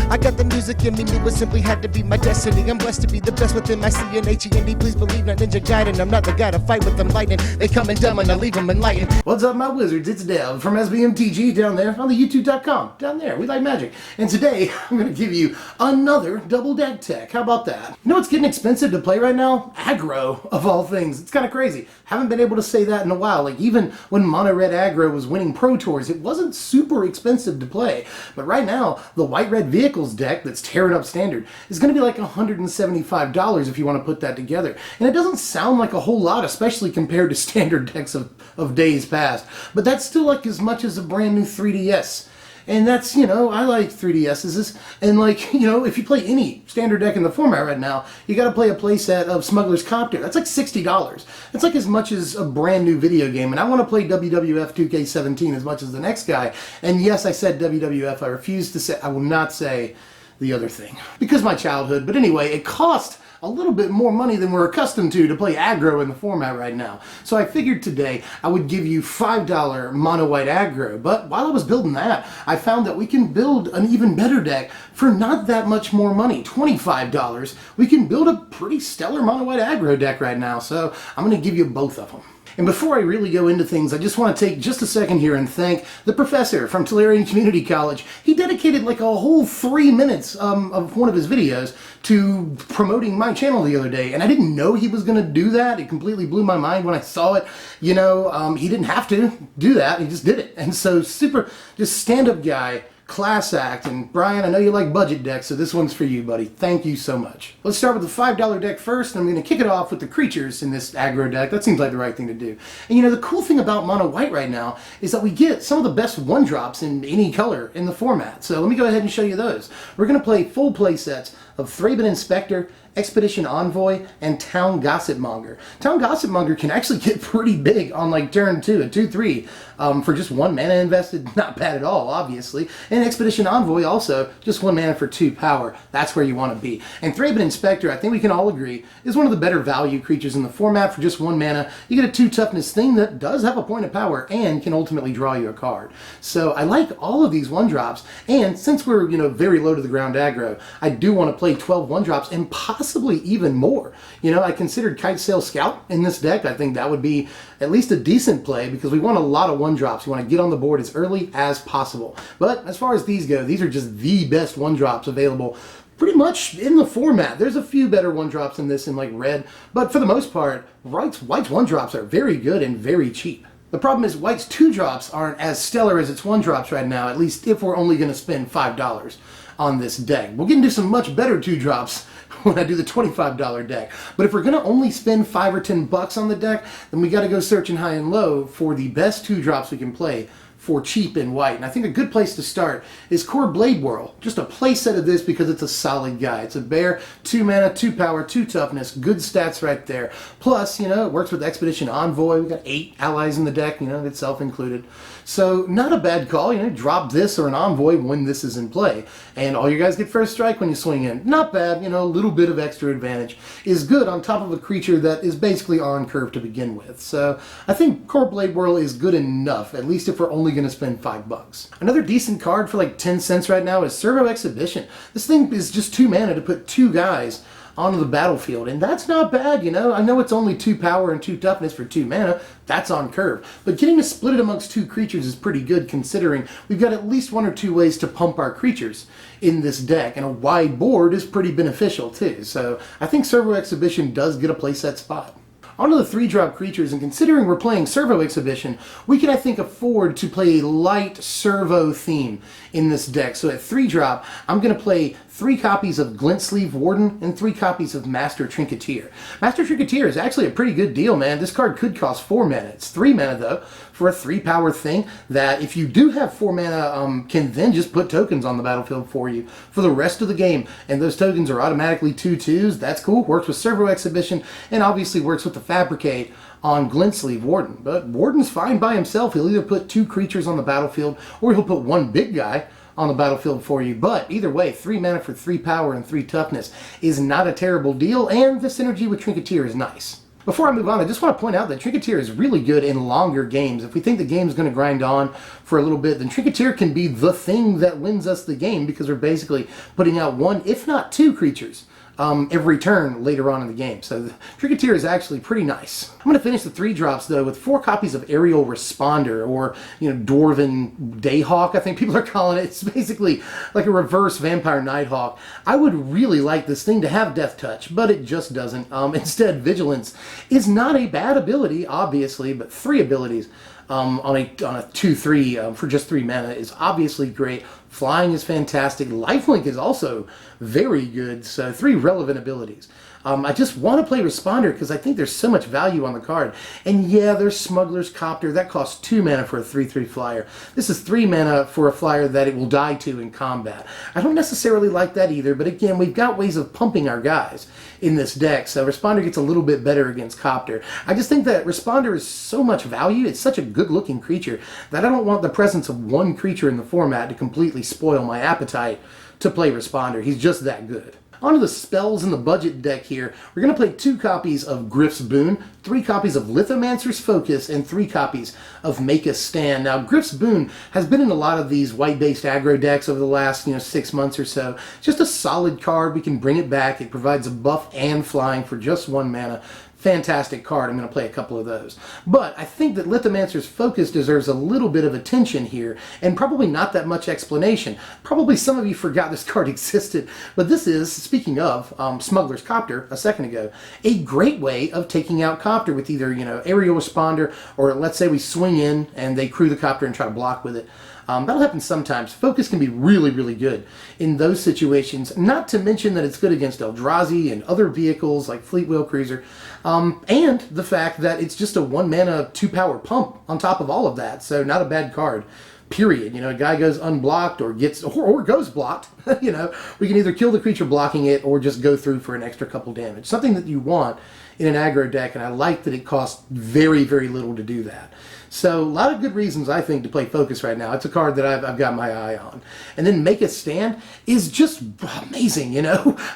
I got the music in me, knew it simply had to be my destiny. I'm blessed to be the best within my CNHEND. Please believe not Ninja Gaiden. I'm not the guy to fight with them lightning. They come in dumb and I leave them enlightened. What's up, my wizards? It's Dev from SBMTG down there on the YouTube.com. Down there, we like magic. And today, I'm going to give you another double deck tech. How about that? You know what's getting expensive to play right now? Aggro, of all things. It's kind of crazy. Haven't been able to say that in a while. Like, even when Mono Red Aggro was winning Pro Tours, it wasn't super expensive to play. But right now, the White Red Vehicles deck that's tearing up Standard is going to be like $175 if you want to put that together. And it doesn't sound like a whole lot, especially compared to Standard decks of days past. But that's still like as much as a brand new 3DS. And that's, you know, I like 3DSs, and like, you know, if you play any Standard deck in the format right now, you gotta play a playset of Smuggler's Copter. That's like $60. It's like as much as a brand new video game, and I want to play WWF 2K17 as much as the next guy. And yes, I said WWF, I refuse to say, I will not say the other thing, because my childhood. But anyway, it cost a little bit more money than we're accustomed to play aggro in the format right now. So I figured today I would give you $5 mono white aggro. But while I was building that, I found that we can build an even better deck for not that much more money, $25. We can build a pretty stellar mono white aggro deck right now. So I'm going to give you both of them. And before I really go into things, I just want to take just a second here and thank the professor from Tulare Community College. He dedicated like a whole 3 minutes of one of his videos to promoting my channel the other day, and I didn't know he was going to do that. It completely blew my mind when I saw it. You know, he didn't have to do that. He just did it. And so super, just stand-up guy. Class act. And Brian, I know you like budget decks, so this one's for you, buddy. Thank you so much. Let's start with the $5 deck first, and I'm going to kick it off with the creatures in this aggro deck. That seems like the right thing to do. And you know, the cool thing about mono white right now is that we get some of the best one-drops in any color in the format. So let me go ahead and show you those. We're going to play full play sets of Thraben Inspector, Expedition Envoy, and Town Gossipmonger. Town Gossipmonger can actually get pretty big on like turn 2 at 2-3 for just 1 mana invested. Not bad at all, obviously. And Expedition Envoy also, just 1 mana for 2 power. That's where you want to be. And Thraben Inspector, I think we can all agree, is one of the better value creatures in the format for just 1 mana. You get a 2 toughness thing that does have a point of power and can ultimately draw you a card. So I like all of these 1-drops, and since we're, you know, very low to the ground aggro, I do want to play 12 1-drops and possibly even more. You know, I considered Kitesail Scout in this deck. I think that would be at least a decent play because we want a lot of 1-drops. You want to get on the board as early as possible. But as far as these go, these are just the best 1-drops available pretty much in the format. There's a few better 1-drops than this in like red, but for the most part, White's 1-drops are very good and very cheap. The problem is White's 2-drops aren't as stellar as its 1-drops right now, at least if we're only going to spend $5 on this deck. We'll get into some much better 2-drops when I do the $25 deck. But if we're going to only spend $5 or $10 on the deck, then we got to go searching high and low for the best 2-drops we can play for cheap in white. And I think a good place to start is Kor Bladewhirl. Just a play set of this because it's a solid guy. It's a bear, 2 mana, 2 power, 2 toughness, good stats right there. Plus, you know, it works with Expedition Envoy. We got 8 allies in the deck, you know, itself included. So not a bad call, you know, drop this or an Envoy when this is in play. And all you guys get first strike when you swing in. Not bad, you know, a little bit of extra advantage is good on top of a creature that is basically on curve to begin with. So I think Kor Bladewhirl is good enough, at least if we're only going to spend $5. Another decent card for like 10 cents right now is Servo Exhibition. This thing is just 2 mana to put 2 guys onto the battlefield, and that's not bad, you know. I know it's only 2 power and 2 toughness for 2 mana. That's on curve. But getting to split it amongst 2 creatures is pretty good considering we've got at least 1 or 2 ways to pump our creatures in this deck, and a wide board is pretty beneficial too. So I think Servo Exhibition does get a playset spot. Onto the 3-drop creatures, and considering we're playing Servo Exhibition, we can, I think, afford to play a light servo theme in this deck. So at 3-drop, I'm going to play 3 copies of Glint-Sleeve Warden and 3 copies of Master Trinketeer. Master Trinketeer is actually a pretty good deal, man. This card could cost 4 mana. It's 3 mana, though, for a 3-power thing that, if you do have 4 mana, can then just put tokens on the battlefield for you for the rest of the game. And those tokens are automatically 2/2s. That's cool. Works with Servo Exhibition, and obviously works with the Fabricate on Glint-Sleeve Warden. But Warden's fine by himself. He'll either put 2 creatures on the battlefield, or he'll put 1 big guy on the battlefield for you. But either way, 3 mana for 3 power and 3 toughness is not a terrible deal, and the synergy with Trinketeer is nice. Before I move on, I just want to point out that Trinketeer is really good in longer games. If we think the game's going to grind on for a little bit, then Trinketeer can be the thing that wins us the game, because we're basically putting out one, if not two creatures every turn later on in the game. So the Trinketeer is actually pretty nice. I'm going to finish the 3-drops though with 4 copies of Aerial Responder, or Dwarven Dayhawk, I think people are calling it. It's basically like a reverse Vampire Nighthawk. I would really like this thing to have Death Touch, but it just doesn't. Instead, Vigilance is not a bad ability, obviously, but 3 abilities on a 2/3 for just 3 mana is obviously great. Flying is fantastic. Lifelink is also very good. So 3 relevant abilities. I just want to play Responder because I think there's so much value on the card. And yeah, there's Smuggler's Copter. That costs 2 mana for a 3/3 flyer. This is 3 mana for a flyer that it will die to in combat. I don't necessarily like that either, but again, we've got ways of pumping our guys in this deck, so Responder gets a little bit better against Copter. I just think that Responder is so much value, it's such a good-looking creature, that I don't want the presence of one creature in the format to completely spoil my appetite to play Responder. He's just that good. On to the spells in the budget deck here. We're going to play 2 copies of Gryff's Boon, 3 copies of Lithomancer's Focus, and 3 copies of Make a Stand. Now, Gryff's Boon has been in a lot of these white-based aggro decks over the last 6 months or so. Just a solid card. We can bring it back. It provides a buff and flying for just 1 mana. Fantastic card. I'm going to play a couple of those. But I think that Lithomancer's Focus deserves a little bit of attention here, and probably not that much explanation. Probably some of you forgot this card existed, but this is, speaking of Smuggler's Copter a second ago, a great way of taking out Copter with either, Aerial Responder, or let's say we swing in and they crew the Copter and try to block with it. That'll happen sometimes. Focus can be really, really good in those situations, not to mention that it's good against Eldrazi and other vehicles like Fleetwheel Cruiser, and the fact that it's just a 1 mana 2-power pump on top of all of that, so not a bad card. Period. A guy goes unblocked or goes blocked. We can either kill the creature blocking it or just go through for an extra couple damage. Something that you want in an aggro deck, and I like that it costs very, very little to do that. So a lot of good reasons, I think, to play Focus right now. It's a card that I've got my eye on. And then Make a Stand is just amazing,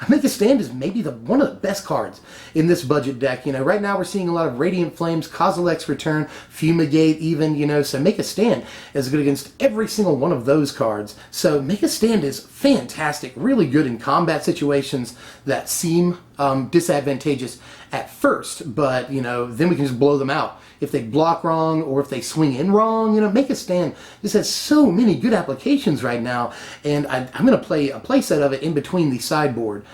Make a Stand is maybe one of the best cards in this budget deck. Right now we're seeing a lot of Radiant Flames, Kozilek's Return, Fumigate even, so Make a Stand is good against every single one of those cards. So Make a Stand is fantastic, really good in combat situations that seem disadvantageous at first, but then we can just blow them out if they block wrong or if they swing in wrong. Make a Stand just has so many good applications right now, and I'm going to play a playset of it in between the sideboard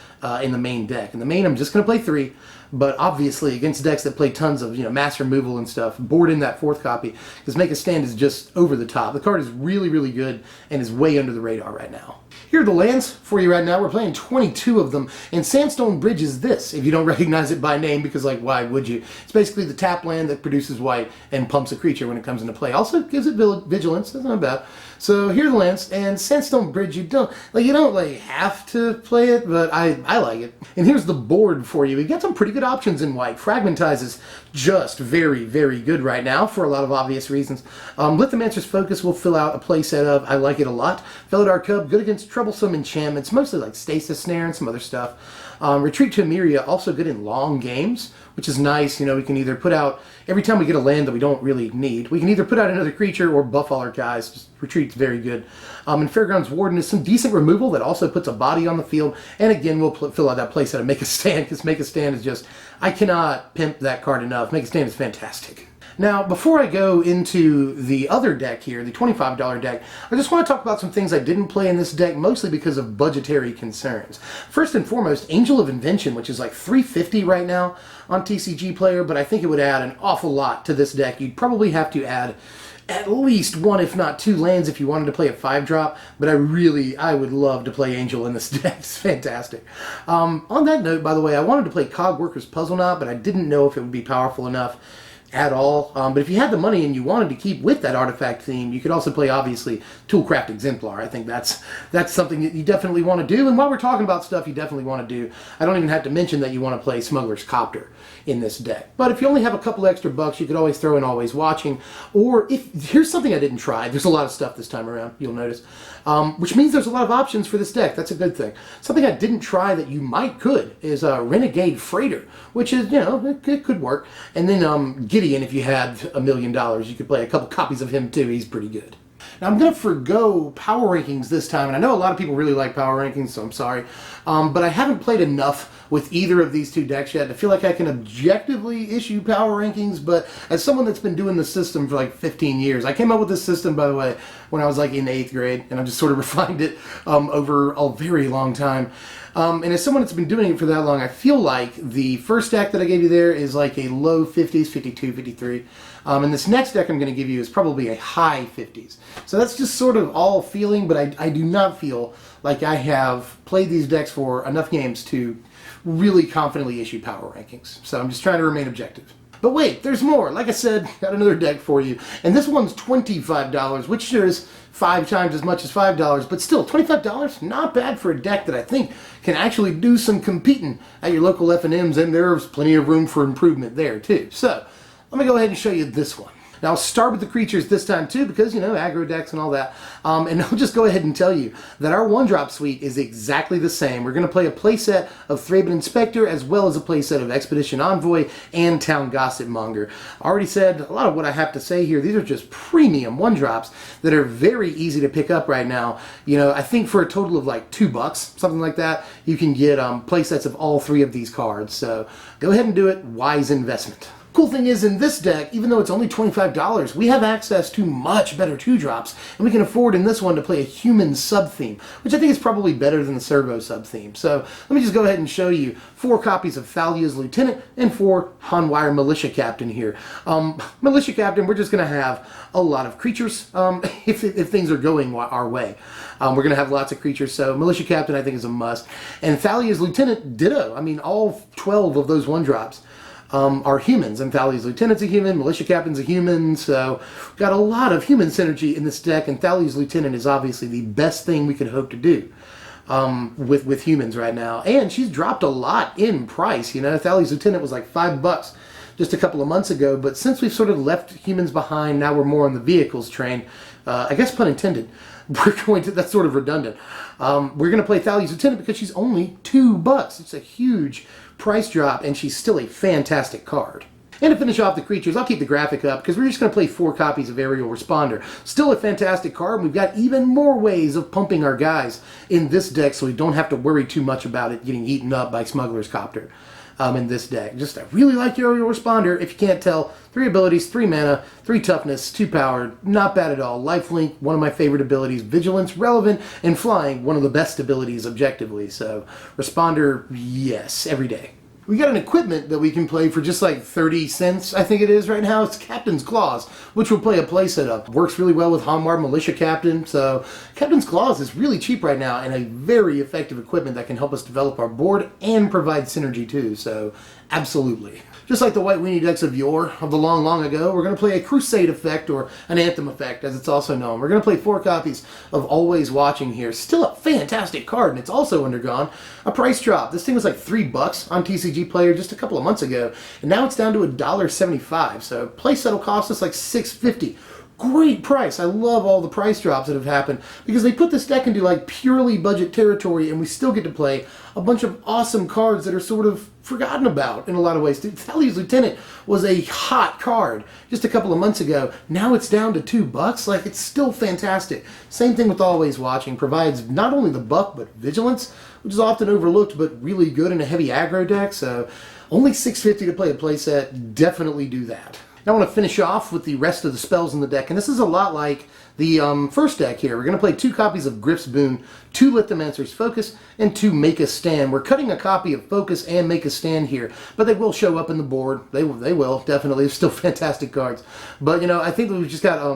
in the main deck. In the main, I'm just going to play 3, but obviously against decks that play tons of mass removal and stuff, board in that 4th copy, because Make a Stand is just over the top. The card is really, really good and is way under the radar right now. Here are the lands for you right now. We're playing 22 of them, and Sandstone Bridge is this, if you don't recognize it by name, because why would you? It's basically the tap land that produces white and pumps a creature when it comes into play. Also gives it vigilance, that's not bad. So here are the lands, and Sandstone Bridge, you don't have to play it, but I like it. And here's the board for you. We got some pretty good options in white. Fragmentize is just very, very good right now for a lot of obvious reasons. Lithomancer's Focus will fill out a playset of. I like it a lot. Felidar Cub, good against troublesome enchantments, mostly like Stasis Snare and some other stuff. Retreat to Emeria, also good in long games, which is nice. We can either put out, every time we get a land that we don't really need, we can either put out another creature or buff all our guys. Just Retreat's very good. And Fairgrounds Warden is some decent removal that also puts a body on the field. And again, we'll fill out that playset of Make a Stand, because Make a Stand is just, I cannot pimp that card enough. Make a Stand is fantastic. Now, before I go into the other deck here, the $25 deck, I just want to talk about some things I didn't play in this deck, mostly because of budgetary concerns. First and foremost, Angel of Invention, which is like $350 right now on TCG Player, but I think it would add an awful lot to this deck. You'd probably have to add at least 1, if not 2 lands if you wanted to play a 5-drop, but I would love to play Angel in this deck. It's fantastic. On that note, by the way, I wanted to play Cog Worker's Puzzle Knot, but I didn't know if it would be powerful enough. at all. But if you had the money and you wanted to keep with that artifact theme, you could also play, obviously, Toolcraft Exemplar. I think that's something that you definitely want to do. And while we're talking about stuff you definitely want to do, I don't even have to mention that you want to play Smuggler's Copter in this deck. But if you only have a couple extra bucks, you could always throw in Always Watching. Or here's something I didn't try. There's a lot of stuff this time around, you'll notice. Which means there's a lot of options for this deck. That's a good thing. Something I didn't try that you might could is Renegade Freighter, which is, you know, it could work. And then Gideon, if you had $1 million, you could play a couple copies of him too. He's pretty good. Now, I'm going to forgo power rankings this time, and I know a lot of people really like power rankings, so I'm sorry. But I haven't played enough with either of these two decks yet to feel like I can objectively issue power rankings, but as someone that's been doing the system for like 15 years, I came up with this system, by the way, when I was like in 8th grade, and I've just sort of refined it over a very long time. And as someone that's been doing it for that long, I feel like the first deck that I gave you there is like a low 50s, 52, 53. And this next deck I'm going to give you is probably a high 50s. So that's just sort of all feeling, but I do not feel like I have played these decks for enough games to really confidently issue power rankings. So I'm just trying to remain objective. But wait, there's more. Like I said, got another deck for you. And this one's $25, which is 5 times as much as $5, but still, $25, not bad for a deck that I think can actually do some competing at your local F&Ms, and there's plenty of room for improvement there, too. So, let me go ahead and show you this one. Now, I'll start with the creatures this time, too, because, you know, aggro decks and all that. And I'll just go ahead and tell you that our one-drop suite is exactly the same. We're going to play a playset of Thraben Inspector, as well as a playset of Expedition Envoy and Town Gossipmonger. I already said a lot of what I have to say here. These are just premium one-drops that are very easy to pick up right now. You know, I think for a total of like $2, something like that, you can get playsets of all 3 of these cards. So go ahead and do it. Wise investment. Cool thing is, in this deck, even though it's only $25, we have access to much better 2-drops, and we can afford in this one to play a human sub-theme, which I think is probably better than the Servo sub-theme. So let me just go ahead and show you 4 copies of Thalia's Lietenant and 4 Hanweir Militia Captain here. Militia Captain, we're just going to have a lot of creatures if things are going our way. We're going to have lots of creatures, so Militia Captain I think is a must. And Thalia's Lietenant, ditto. I mean, all 12 of those 1-drops. Are humans, and Thalia's Lieutenant's a human, Militia Captain's a human, so got a lot of human synergy in this deck, and Thalia's Lieutenant is obviously the best thing we could hope to do with humans right now. And she's dropped a lot in price, you know. Thalia's Lieutenant was like $5 just a couple of months ago, but since we've sort of left humans behind, now we're more on the vehicles train, I guess pun intended, that's sort of redundant. We're going to play Thalia's Lieutenant because she's only $2. It's a huge price drop, and she's still a fantastic card. And to finish off the creatures, I'll keep the graphic up because we're just going to play 4 copies of Aerial Responder. Still a fantastic card, and we've got even more ways of pumping our guys in this deck so we don't have to worry too much about it getting eaten up by Smuggler's Copter in this deck. Just, I really like Aerial Responder. If you can't tell, 3 abilities, 3 mana, 3 toughness, 2 power, not bad at all. Lifelink, one of my favorite abilities. Vigilance, relevant, and flying, one of the best abilities objectively. So, Responder, yes, every day. We got an equipment that we can play for just like 30 cents, I think it is right now. It's Captain's Claws, which we'll play a playset of. Works really well with Hanweir Militia Captain, so Captain's Claws is really cheap right now and a very effective equipment that can help us develop our board and provide synergy too, so absolutely. Just like the White Weenie decks of yore, of the long, long ago, we're going to play a Crusade effect, or an Anthem effect, as it's also known. We're going to play 4 copies of Always Watching here. Still a fantastic card, and it's also undergone a price drop. This thing was like $3 on TCG Player just a couple of months ago, and now it's down to $1.75. So playset will cost us like $6.50. Great price. I love all the price drops that have happened because they put this deck into like purely budget territory, and we still get to play a bunch of awesome cards that are sort of forgotten about in a lot of ways. Thalia's Lieutenant was a hot card just a couple of months ago. Now it's down to $2. Like, it's still fantastic. Same thing with Always Watching. Provides not only the buff but vigilance, which is often overlooked but really good in a heavy aggro deck. So only $6.50 to play a playset. Definitely do that. Now I want to finish off with the rest of the spells in the deck, and this is a lot like the first deck here. We're going to play 2 copies of Gryff's Boon, 2 Lithomancer's Focus, and 2 Make a Stand. We're cutting a copy of Focus and Make a Stand here, but they will show up in the board. They will, definitely. They're still fantastic cards. But, you know, I think that we've just got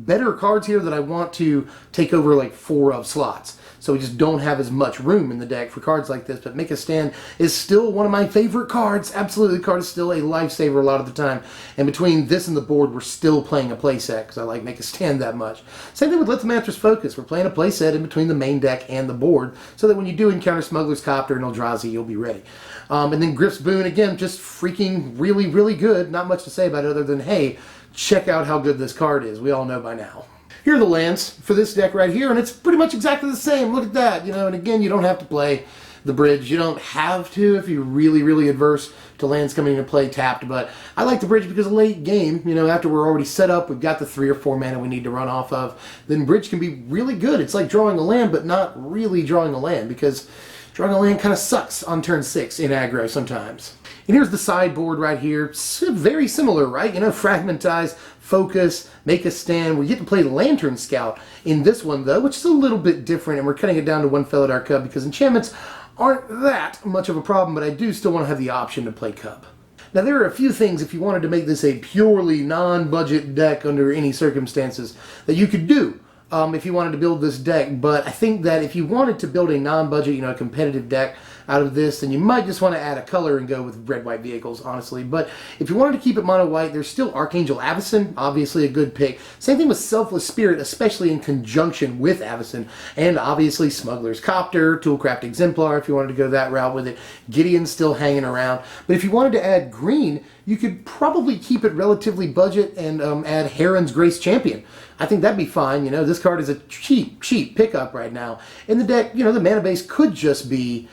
better cards here that I want to take over like 4 of slots. so we just don't have as much room in the deck for cards like this. But Make a Stand is still one of my favorite cards. Absolutely, the card is still a lifesaver a lot of the time. And between this and the board, we're still playing a playset because I like Make a Stand that much. Same thing with Lithomancer's Focus. We're playing a playset in between the main deck and the board, so that when you do encounter Smuggler's Copter and Eldrazi, you'll be ready. And then Gryff's Boon, again, just freaking really, really good. Not much to say about it other than, hey, check out how good this card is. We all know by now. Here are the lands for this deck right here, and it's pretty much exactly the same. Look at that, you know, and again, you don't have to play the bridge. You don't have to if you're really, really adverse to lands coming into play tapped, but I like the bridge because late game, you know, after we're already set up, we've got the 3 or 4 mana we need to run off of, then bridge can be really good. It's like drawing a land, but not really drawing a land, because drawing a land kind of sucks on turn 6 in aggro sometimes. And here's the sideboard right here. Very similar, right? You know, Fragmentize, Focus, Make a Stand. We get to play Lantern Scout in this one, though, which is a little bit different, and we're cutting it down to 1 Felidar Cub because enchantments aren't that much of a problem, but I do still want to have the option to play Cub. Now, there are a few things, if you wanted to make this a purely non-budget deck under any circumstances, that you could do if you wanted to build this deck. But I think that if you wanted to build a non-budget, you know, competitive deck out of this, then you might just want to add a color and go with red-white vehicles, honestly. But if you wanted to keep it mono-white, there's still Archangel Avacyn, obviously a good pick. Same thing with Selfless Spirit, especially in conjunction with Avacyn. And obviously Smuggler's Copter, Toolcraft Exemplar, if you wanted to go that route with it. Gideon's still hanging around. But if you wanted to add green, you could probably keep it relatively budget and add Heron's Grace Champion. I think that'd be fine. You know, this card is a cheap pickup right now. In the deck, you know, the mana base could just be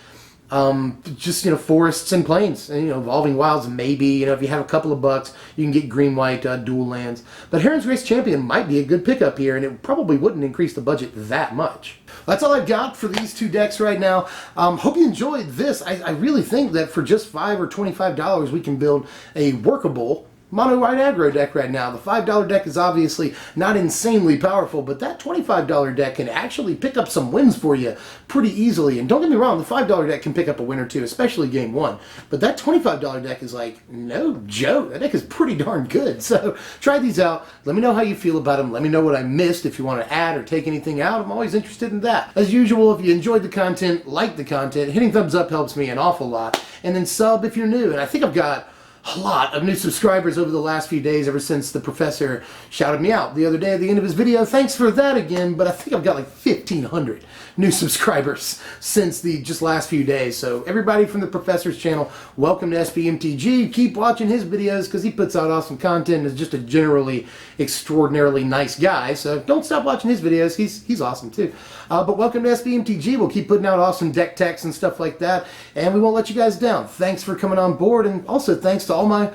just, you know, forests and plains, and, you know, evolving wilds, maybe, you know, if you have a couple of bucks, you can get green-white dual lands. But Heron's Grace Champion might be a good pickup here, and it probably wouldn't increase the budget that much. That's all I've got for these 2 decks right now. Hope you enjoyed this. I really think that for just $5 or $25, we can build a workable mono-white aggro deck right now. The $5 deck is obviously not insanely powerful, but that $25 deck can actually pick up some wins for you pretty easily. And don't get me wrong, the $5 deck can pick up a win or two, especially game 1. But that $25 deck is like no joke. That deck is pretty darn good. So try these out. Let me know how you feel about them. Let me know what I missed. If you want to add or take anything out, I'm always interested in that. As usual, if you enjoyed the content, like the content, hitting thumbs up helps me an awful lot. And then sub if you're new. And I think I've got a lot of new subscribers over the last few days, ever since the professor shouted me out the other day at the end of his video. Thanks for that again, but I think I've got like 1,500 new subscribers since the just last few days. So everybody from the professor's channel, welcome to SBMTG. Keep watching his videos because he puts out awesome content and is just a generally extraordinarily nice guy. So don't stop watching his videos. He's awesome too. But welcome to SBMTG. We'll keep putting out awesome deck techs and stuff like that, and we won't let you guys down. Thanks for coming on board, and also thanks to all my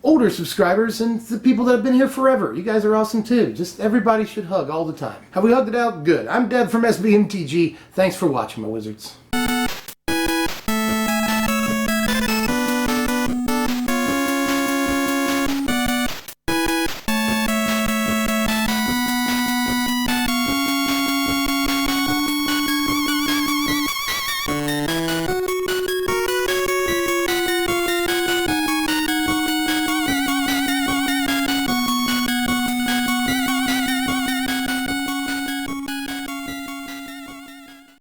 older subscribers and the people that have been here forever. You guys are awesome too. Just everybody should hug all the time. Have we hugged it out? Good. I'm Deb from SBMTG. Thanks for watching, my wizards.